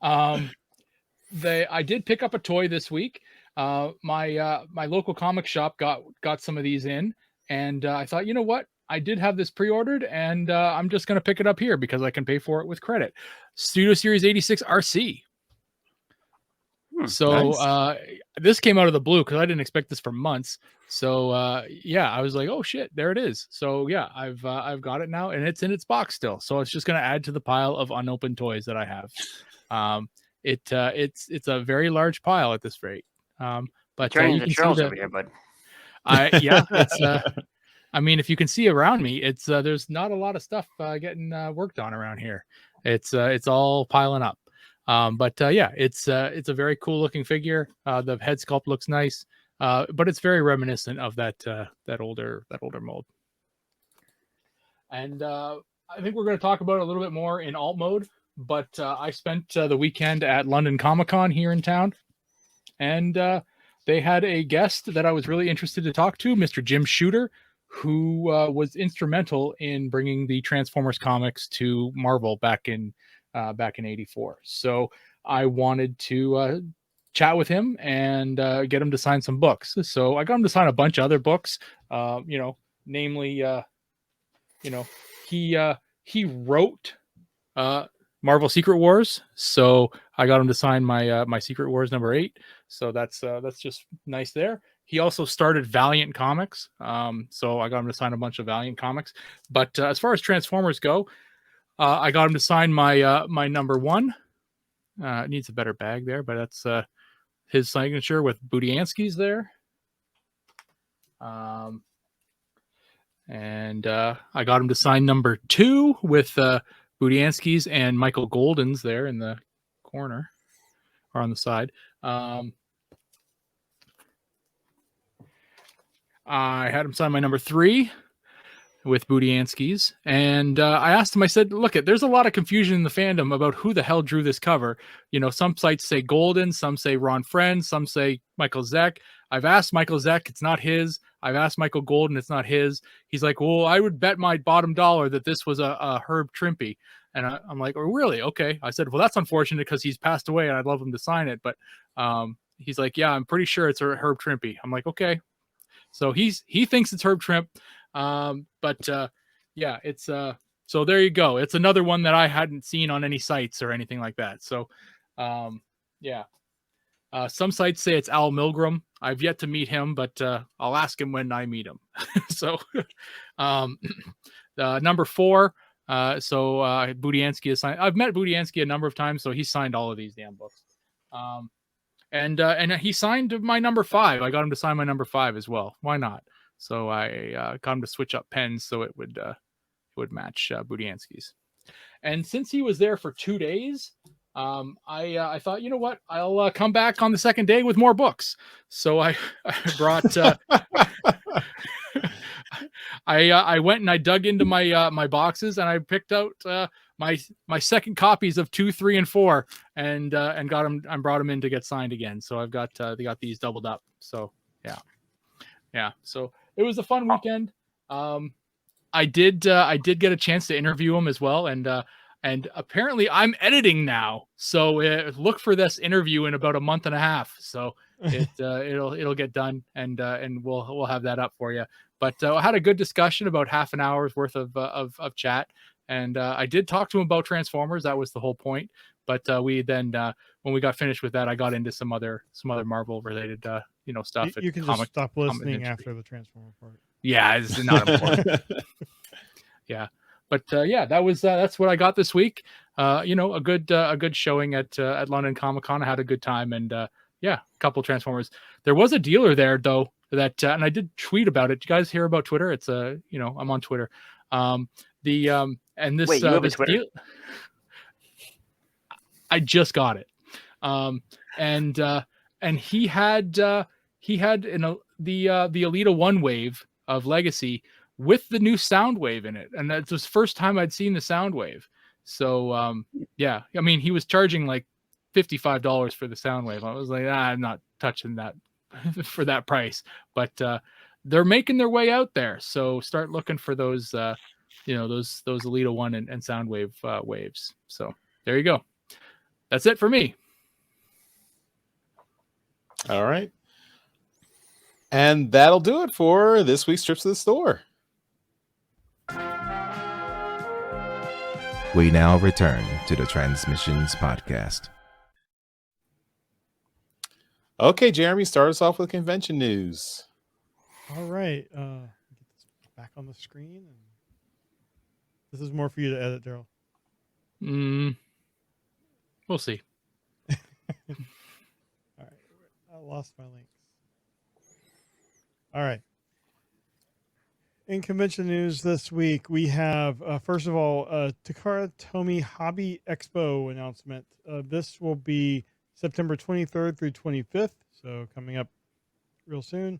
I did pick up a toy this week. My local comic shop got some of these in, and I thought, you know what? I did have this pre-ordered, and I'm just going to pick it up here because I can pay for it with credit. Studio Series 86 RC. So Nice. this came out of the blue because I didn't expect this for months. So yeah, I was like, oh shit, there it is. So yeah, I've got it now, and it's in its box still. So it's just going to add to the pile of unopened toys that I have. It's a very large pile at this rate. But turning you the can see Charles over here, bud. it's I mean, if you can see around me, it's there's not a lot of stuff getting worked on around here. It's all piling up. But yeah, it's a very cool looking figure. The head sculpt looks nice, but it's very reminiscent of that older mold. And I think we're going to talk about it a little bit more in alt mode. But I spent the weekend at London Comic-Con here in town, and they had a guest that I was really interested to talk to, Mr. Jim Shooter, who was instrumental in bringing the Transformers comics to Marvel back in '84. So I wanted to chat with him and get him to sign some books. So I got him to sign a bunch of other books, namely, he wrote Marvel Secret Wars. So I got him to sign my Secret Wars #8. So that's just nice there. He also started Valiant Comics. So I got him to sign a bunch of Valiant comics. But as far as Transformers go, I got him to sign my my #1. It needs a better bag there, but that's his signature with Budiansky's there. And I got him to sign #2 with Budiansky's and Michael Golden's there in the corner or on the side. I had him sign my #3 with Budiansky's, and I asked him, I said, look, there's a lot of confusion in the fandom about who the hell drew this cover. Some sites say Golden, some say Ron Friend, some say Michael Zeck. I've asked Michael Zeck, it's not his. I've asked Michael Golden, it's not his. He's like, well, I would bet my bottom dollar that this was a Herb Trimpe. And I'm like, oh, really? Okay. I said, well, that's unfortunate because he's passed away and I'd love him to sign it. But he's like, yeah, I'm pretty sure it's a Herb Trimpe. I'm like, okay. So he thinks it's Herb Trimpe. But yeah, it's so there you go. It's another one that I hadn't seen on any sites or anything like that. So yeah. Some sites say it's Al Milgram. I've yet to meet him, but I'll ask him when I meet him. So #4. So Budiansky is signed. I've met Budiansky a number of times, so he signed all of these damn books. and he signed my number 5. I got him to sign my number 5 as well. Why not? So I got him to switch up pens so it would match Budiansky's. And since he was there for 2 days, I thought, you know what, I'll come back on the second day with more books. So I brought. I went and I dug into my boxes and I picked out my second copies of 2, 3, and 4 and got them. I brought them in to get signed again. So I've got they got these doubled up. So yeah. So it was a fun weekend. I did get a chance to interview him as well, and apparently I'm editing now. So look for this interview in about a month and a half. So it'll get done, and we'll have that up for you. But I had a good discussion, about half an hour's worth of chat, and I did talk to him about Transformers. That was the whole point. But we then when we got finished with that, I got into some other Marvel related stuff. You can just stop listening after the Transformer part. Yeah, it's not important. Yeah. But that's what I got this week. A good showing at London Comic-Con. I had a good time, and a couple Transformers. There was a dealer there though that, and I did tweet about it. Did you guys hear about Twitter? It's I'm on Twitter. And this. Wait, you have a this Twitter? I just got it. And he had the Elita 1 wave of Legacy with the new Soundwave in it, and that's the first time I'd seen the Soundwave. So I mean, he was charging like $55 for the Soundwave. I was like, I'm not touching that for that price. But they're making their way out there, so start looking for those those Elita 1 and Soundwave waves. So there you go. That's it for me. All right. And that'll do it for this week's Trips to the Store. We now return to the Transmissions Podcast. Okay, Jeremy, start us off with convention news. All right. Get this back on the screen. This is more for you to edit, Daryl. We'll see. All right. I lost my links. All right. In convention news this week, we have, first of all, Takara Tomy Hobby Expo announcement. This will be September 23rd through 25th, so coming up real soon,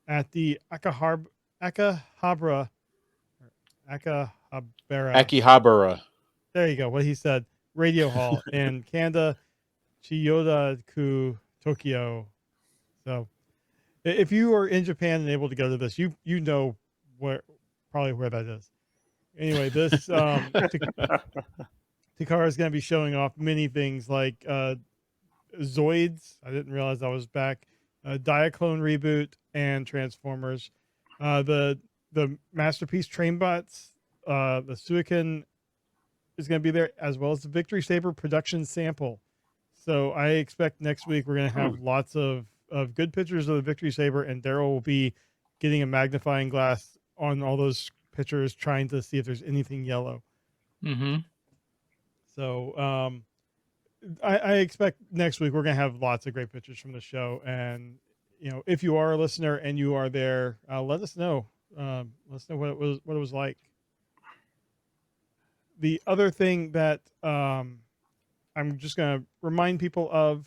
at the Akihabara. There you go, what he said. Radio Hall in Kanda, Chiyoda-ku, Tokyo. So if you are in Japan and able to go to this, you know probably where that is. Anyway, this Takara is going to be showing off many things like Zoids. I didn't realize I was back. Diaclone Reboot and Transformers. The Masterpiece Trainbots. The Suiken is going to be there, as well as the Victory Saber production sample. So I expect next week we're going to have lots of good pictures of the Victory Saber, and Daryl will be getting a magnifying glass on all those pictures, trying to see if there's anything yellow. Mm-hmm. So I expect next week we're going to have lots of great pictures from the show. And, if you are a listener and you are there, let us know. Let us know what it was like. The other thing that I'm just going to remind people of,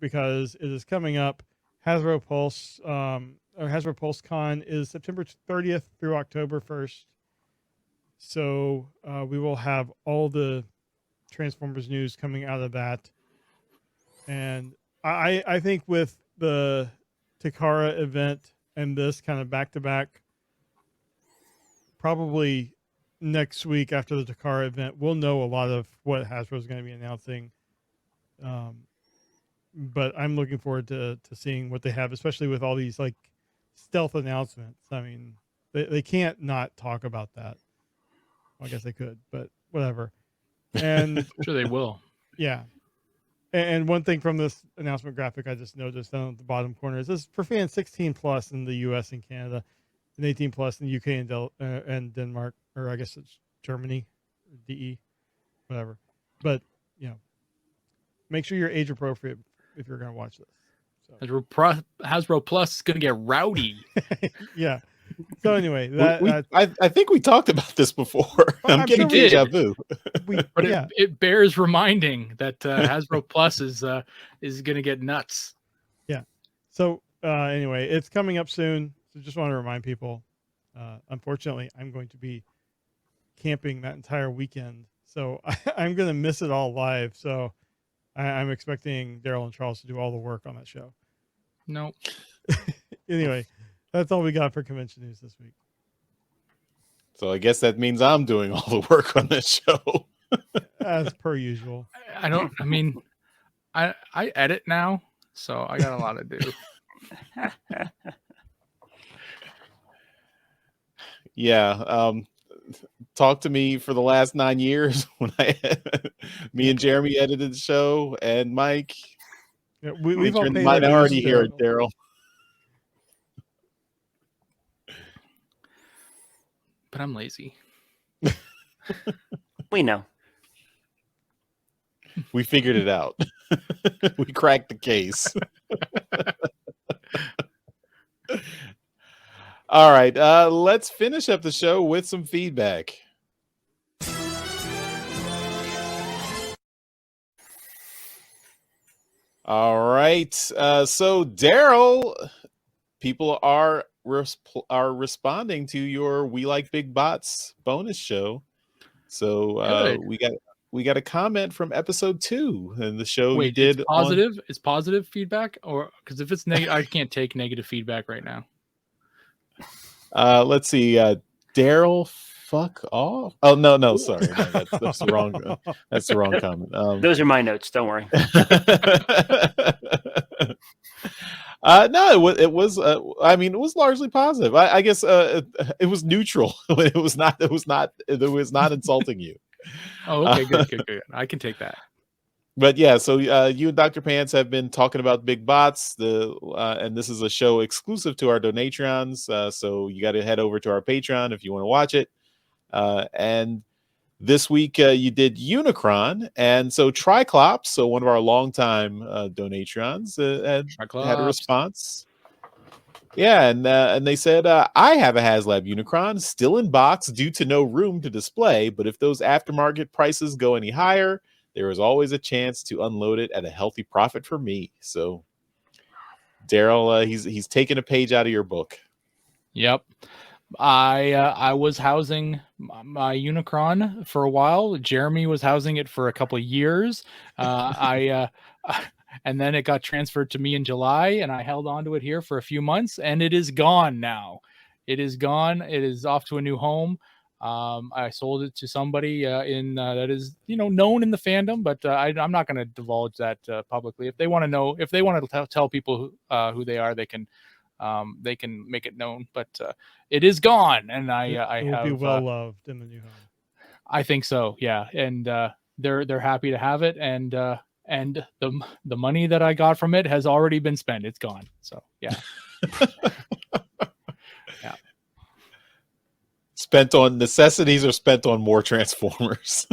because it is coming up, Hasbro Pulse, or Hasbro Pulse Con is September 30th through October 1st. So we will have all the Transformers news coming out of that. And I think with the Takara event and this kind of back-to-back, probably next week after the Takara event, we'll know a lot of what Hasbro is going to be announcing. But I'm looking forward to seeing what they have, especially with all these like stealth announcements. I mean, they can't not talk about that. Well, I guess they could, but whatever. And sure they will. Yeah. And one thing from this announcement graphic I just noticed down at the bottom corner is this for fans 16 plus in the US and Canada, and 18 plus in the UK and Denmark, or I guess it's Germany, DE, whatever. But make sure you're age appropriate if you're going to watch this. Hasbro Plus is going to get rowdy. Yeah. So anyway, I think we talked about this before. I'm getting sure we deja vu. But it bears reminding that Hasbro Plus is going to get nuts. Yeah. So anyway, it's coming up soon. So just want to remind people. Unfortunately, I'm going to be camping that entire weekend, so I'm going to miss it all live. So I'm expecting Daryl and Charles to do all the work on that show. No. Anyway, that's all we got for convention news this week. So I guess that means I'm doing all the work on this show. As per usual. I edit now, so I got a lot to do. Yeah. Talk to me for the last 9 years when me and Jeremy edited the show, and Mike. Yeah, we've all in the paid our minority dues, here, Daryl. But I'm lazy. We know. We figured it out. We cracked the case. All right, let's finish up the show with some feedback. All right, so Daryl, people are responding to your "We Like Big Bots" bonus show. So we got a comment from episode 2 and the show you did. It's positive. It's positive feedback, or because if it's negative, I can't take negative feedback right now. Let's see. Daryl, fuck off. Oh no, sorry. No, that's the wrong. That's the wrong comment. Those are my notes. Don't worry. No, it was. I mean, it was largely positive. I guess it was neutral. It was not insulting you. Oh, okay, good. I can take that. But yeah, so you and Dr. Pants have been talking about big bots. And this is a show exclusive to our Donatrons. So you got to head over to our Patreon if you want to watch it. And this week you did Unicron, and so Triclops, so one of our longtime Donatrons, had a response. Yeah, and they said, I have a HasLab Unicron still in box due to no room to display, but if those aftermarket prices go any higher, there is always a chance to unload it at a healthy profit for me. So, Daryl, he's taking a page out of your book. Yep. I was housing my Unicron for a while. Jeremy was housing it for a couple of years. And then it got transferred to me in July, and I held on to it here for a few months, and it is gone now. It is gone. It is off to a new home. I sold it to somebody that is known in the fandom, but I'm not going to divulge that publicly. If they want to know, if they want to tell people who they are, they can make it known. But it is gone, and I will have be well loved in the new home. I think so, yeah. And they're happy to have it, and the money that I got from it has already been spent. It's gone. So yeah. Yeah. Spent on necessities or spent on more Transformers?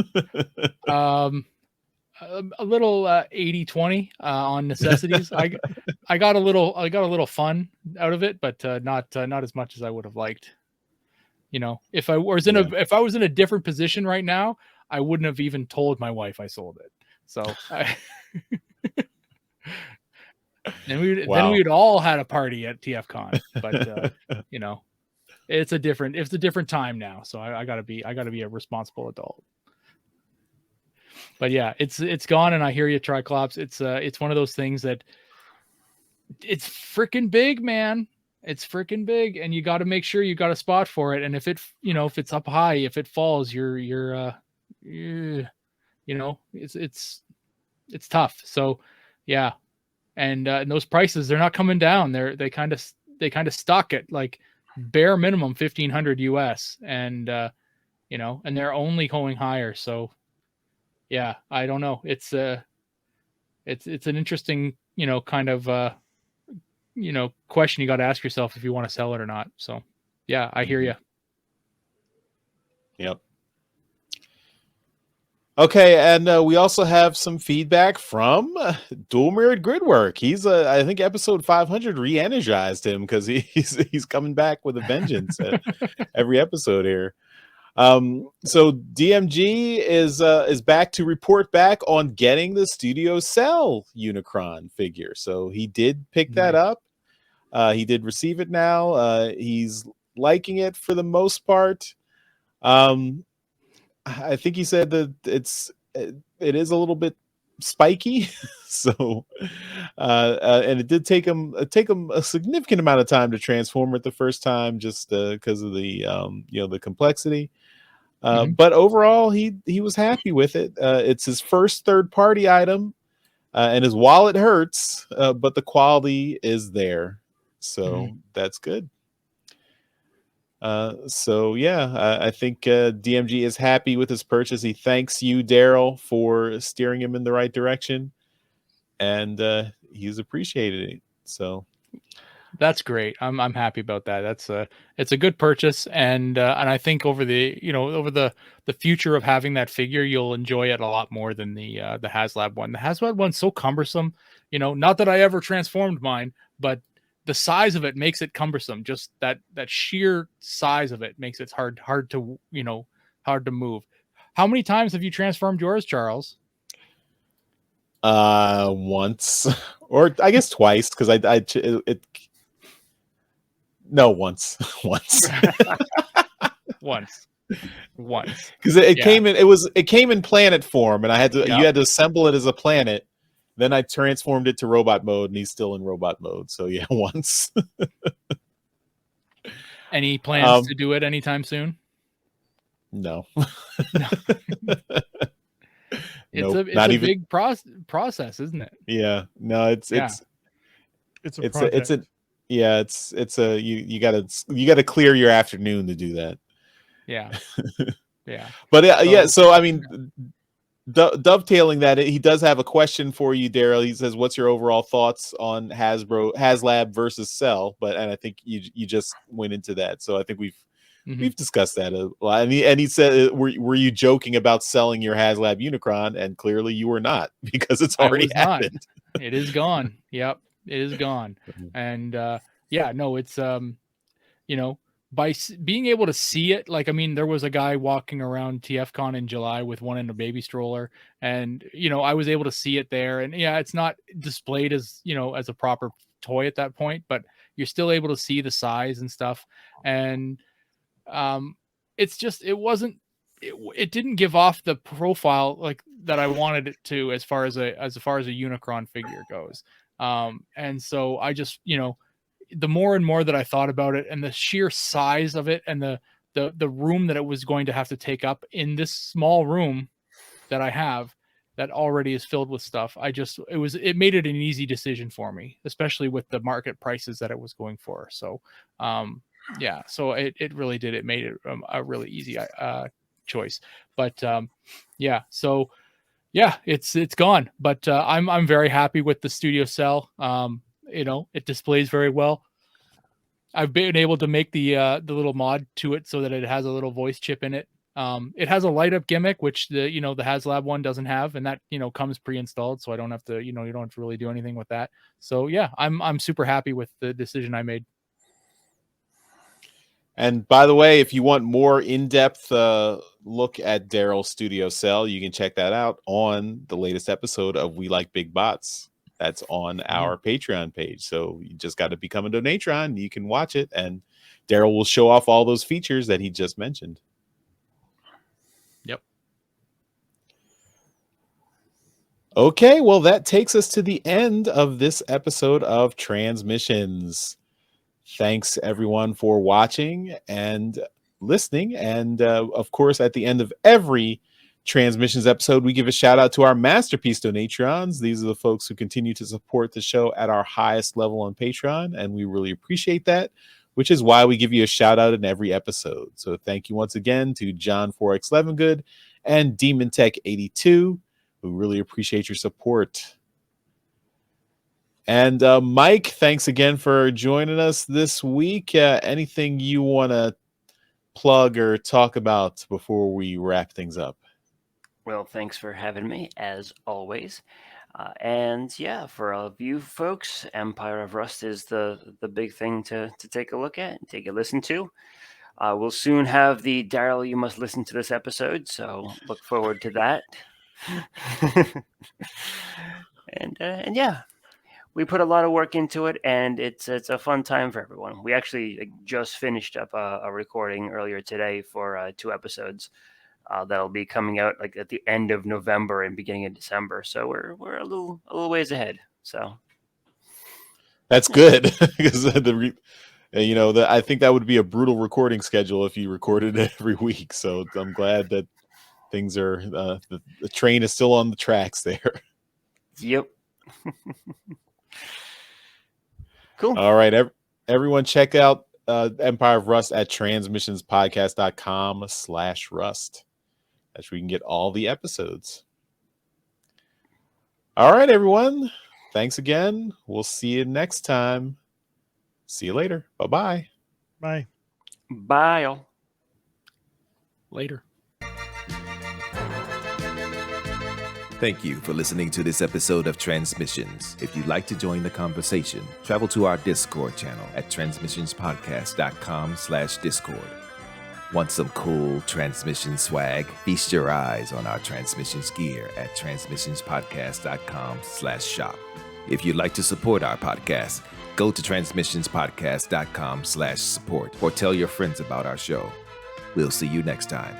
A little 80-20 on necessities. I got a little fun out of it, but not as much as I would have liked. If I was in a different position right now, I wouldn't have even told my wife I sold it. So then we'd all had a party at TFCon, but it's a different time now. So I gotta be a responsible adult. But yeah, it's gone, and I hear you, Triclops. It's one of those things that it's freaking big, man. It's freaking big, and you got to make sure you got a spot for it. And if it's up high, if it falls, it's tough. So yeah. And those prices, they're not coming down. They kind of stuck at like bare minimum $1,500 US, and and they're only going higher. So yeah, I don't know. It's an interesting, kind of question you got to ask yourself if you want to sell it or not. So yeah, I hear you. Yep. Okay, and we also have some feedback from Dual Mirrored Gridwork. He's, I think, episode 500 re-energized him because he's coming back with a vengeance every episode here. So DMG is back to report back on getting the Studio Cell Unicron figure. So he did pick that up. He did receive it now. He's liking it for the most part. I think he said that it is a little bit spiky, so and it did take him a significant amount of time to transform it the first time, just because of the the complexity. But overall, he was happy with it. It's his first third-party item, and his wallet hurts, but the quality is there, so that's good. So yeah, I think DMG is happy with his purchase. He thanks you, Daryl, for steering him in the right direction, and he's appreciated it. So that's great. I'm happy about that. It's a good purchase, and I think over the future of having that figure, you'll enjoy it a lot more than the HasLab one. The HasLab one's so cumbersome. Not that I ever transformed mine, but the size of it makes it cumbersome. Just that sheer size of it makes it hard to move. How many times have you transformed yours, Charles? Once, or I guess twice, because once. Once, because it came in planet form, and I had to you had to assemble it as a planet. Then I transformed it to robot mode, and he's still in robot mode. So yeah, once. Any plans to do it anytime soon? No. It's a big process, isn't it? Yeah. No, it's a project. You gotta clear your afternoon to do that. Yeah. Yeah. But so I mean, dovetailing that, he does have a question for you, Daryl. He says, "What's your overall thoughts on HasLab versus Cell?" And I think you just went into that, so I think we've discussed that a lot. And he said, "Were you joking about selling your HasLab Unicron?" And clearly, you were not, because it's already happened. It is gone. Yep, it is gone. And it's by being able to see it, there was a guy walking around TFCon in July with one in a baby stroller, and I was able to see it there, and it's not displayed as as a proper toy at that point, but you're still able to see the size and stuff, and it's just it didn't give off the profile that I wanted it to as far as a Unicron figure goes, and so I just the more and more that I thought about it, and the sheer size of it, and the room that it was going to have to take up in this small room that I have that already is filled with stuff, it made it an easy decision for me, especially with the market prices that it was going for. So so it really did. It made it a really easy choice. But it's gone. But I'm very happy with the Studio Cell. It displays very well. I've been able to make the little mod to it so that it has a little voice chip in it. It has a light up gimmick, which the HasLab one doesn't have, and that comes pre-installed, so I don't have to you don't have to really do anything with that. So yeah, I'm super happy with the decision I made. And by the way, if you want more in-depth look at Daryl's Studio Cell, you can check that out on the latest episode of We Like Big Bots. That's on our Patreon page. So you just got to become a Donatron. You can watch it, and Daryl will show off all those features that he just mentioned. Yep. Okay, well, that takes us to the end of this episode of Transmissions. Thanks, everyone, for watching and listening. And, of course, at the end of every Transmissions episode, we give a shout out to our Masterpiece Donatrons. These are the folks who continue to support the show at our highest level on Patreon, and we really appreciate that, which is why we give you a shout out in every episode. So thank you once again to John 4X Levengood and Demon Tech 82. We really appreciate your support. And Mike, thanks again for joining us this week. Anything you want to plug or talk about before we wrap things up? Well, thanks for having me, as always. And yeah, for all of you folks, Empire of Rust is the big thing to take a look at and take a listen to. We'll soon have the Daryl, you must listen to this episode, so look forward to that. and yeah, we put a lot of work into it, and it's a fun time for everyone. We actually just finished up a recording earlier today for 2 episodes that'll be coming out like at the end of November and beginning of December. So we're a little ways ahead. So That's good because I think that would be a brutal recording schedule if you recorded every week. So I'm glad that things are the train is still on the tracks there. Yep. Cool. All right, everyone, check out Empire of Rust at transmissionspodcast.com/rust. That's where you can get all the episodes. All right, everyone. Thanks again. We'll see you next time. See you later. Bye-bye. Bye. Bye, all. Later. Thank you for listening to this episode of Transmissions. If you'd like to join the conversation, travel to our Discord channel at transmissionspodcast.com/Discord. Want some cool transmission swag? Feast your eyes on our transmissions gear at transmissionspodcast.com/shop. If you'd like to support our podcast, go to transmissionspodcast.com/support or tell your friends about our show. We'll see you next time.